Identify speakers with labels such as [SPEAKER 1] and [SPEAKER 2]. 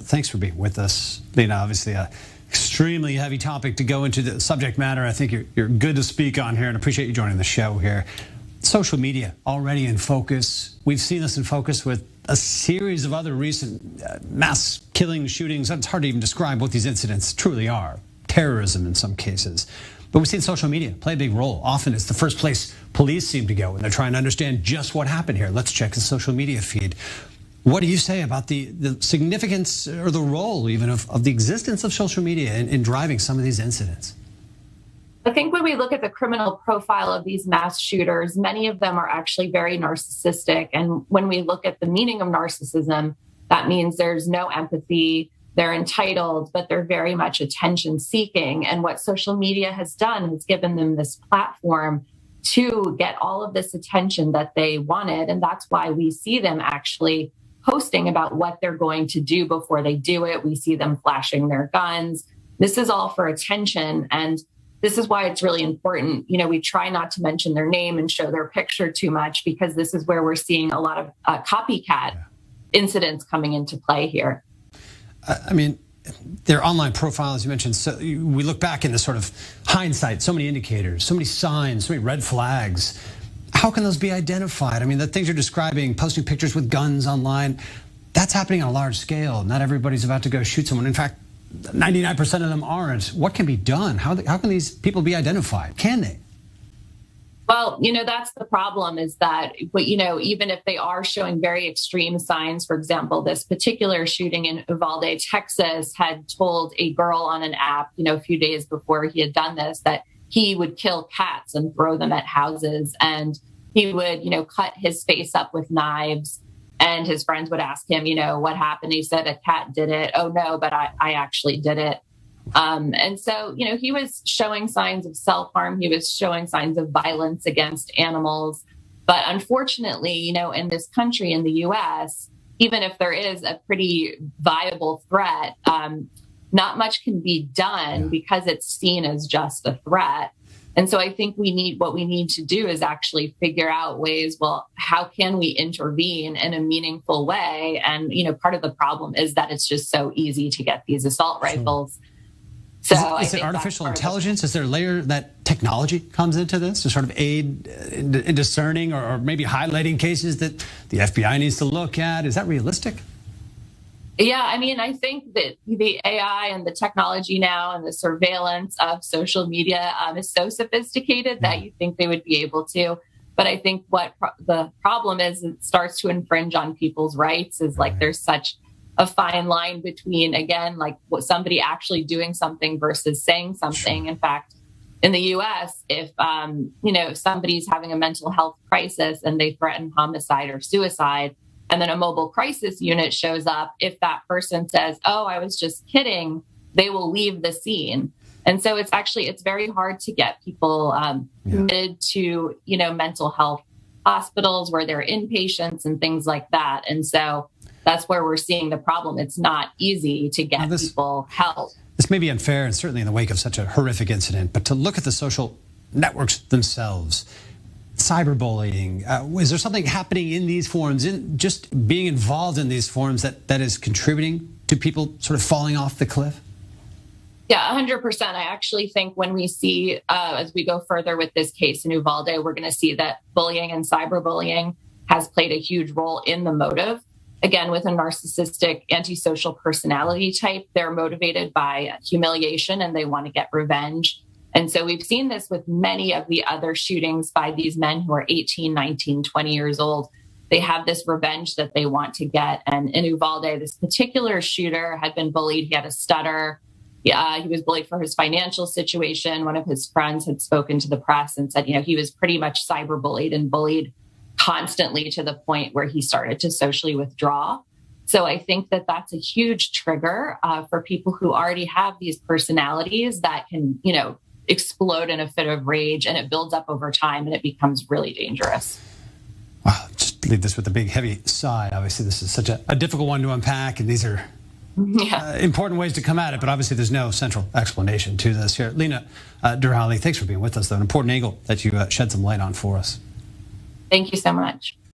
[SPEAKER 1] Thanks for being with us, Lena. Obviously, a extremely heavy topic to go into the subject matter. I think you're good to speak on here, and appreciate you joining the show here. Social media already in focus. We've seen this in focus with a series of other recent mass killing shootings. It's hard to even describe what these incidents truly are. Terrorism in some cases. But we've seen social media play a big role. Often it's the first place police seem to go when they're trying to understand just what happened here. Let's check the social media feed. What do you say about the significance or the role even of the existence of social media in driving some of these incidents?
[SPEAKER 2] I think when we look at the criminal profile of these mass shooters, many of them are actually very narcissistic. And when we look at the meaning of narcissism, that means there's no empathy, they're entitled, but they're very much attention seeking. And what social media has done is given them this platform to get all of this attention that they wanted. And that's why we see them actually posting about what they're going to do before they do it. We see them flashing their guns. This is all for attention. And this is why it's really important. You know, we try not to mention their name and show their picture too much, because this is where we're seeing a lot of copycat incidents coming into play here.
[SPEAKER 1] I mean, their online profile, as you mentioned, so we look back in this sort of hindsight, so many indicators, so many signs, so many red flags. How can those be identified? I mean, the things you're describing, posting pictures with guns online, that's happening on a large scale. Not everybody's about to go shoot someone. In fact, 99% of them aren't. What can be done? How can these people be identified? Can they?
[SPEAKER 2] Well, you know, that's the problem is that, you know, even if they are showing very extreme signs, for example, this particular shooting in Uvalde, Texas, had told a girl on an app, you know, a few days before he had done this, that he would kill cats and throw them at houses. And he would, you know, cut his face up with knives. And his friends would ask him, you know, what happened? He said, a cat did it. Oh, no, but I actually did it. And so, you know, he was showing signs of self-harm. He was showing signs of violence against animals. But unfortunately, you know, in this country, in the U.S., even if there is a pretty viable threat, not much can be done because it's seen as just a threat. And so I think what we need to do is actually figure out ways, well, how can we intervene in a meaningful way? And, you know, part of the problem is that it's just so easy to get these assault rifles. So
[SPEAKER 1] is it artificial intelligence? Is there a layer that technology comes into this to sort of aid in discerning or maybe highlighting cases that the FBI needs to look at? Is that realistic?
[SPEAKER 2] Yeah, I mean, I think that the AI and the technology now and the surveillance of social media is so sophisticated that you think they would be able to. But I think what the problem is, it starts to infringe on people's rights, is like there's such a fine line between, again, like what somebody actually doing something versus saying something. In fact, in the U.S., if, you know, somebody's having a mental health crisis and they threaten homicide or suicide, and then a mobile crisis unit shows up, if that person says, oh, I was just kidding, they will leave the scene. And so it's very hard to get people committed to, you know, mental health hospitals where they're inpatients and things like that. And so that's where we're seeing the problem. It's not easy to get people help.
[SPEAKER 1] This may be unfair, and certainly in the wake of such a horrific incident, but to look at the social networks themselves, cyberbullying, is there something happening in these forums, in just being involved in these forums that is contributing to people sort of falling off the cliff?
[SPEAKER 2] Yeah, 100%. I actually think when we see, as we go further with this case in Uvalde, we're going to see that bullying and cyberbullying has played a huge role in the motive. Again, with a narcissistic, antisocial personality type, they're motivated by humiliation and they want to get revenge. And so we've seen this with many of the other shootings by these men who are 18, 19, 20 years old. They have this revenge that they want to get. And in Uvalde, this particular shooter had been bullied. He had a stutter. He was bullied for his financial situation. One of his friends had spoken to the press and said, you know, he was pretty much cyberbullied and bullied constantly to the point where he started to socially withdraw. So I think that that's a huge trigger for people who already have these personalities that can, you know, explode in a fit of rage, and it builds up over time and it becomes really dangerous.
[SPEAKER 1] Wow, just leave this with a big, heavy sigh. Obviously, this is such a difficult one to unpack, and these are important ways to come at it, but obviously there's no central explanation to this here. Lena Derhally, thanks for being with us, though. An important angle that you shed some light on for us.
[SPEAKER 2] Thank you so much.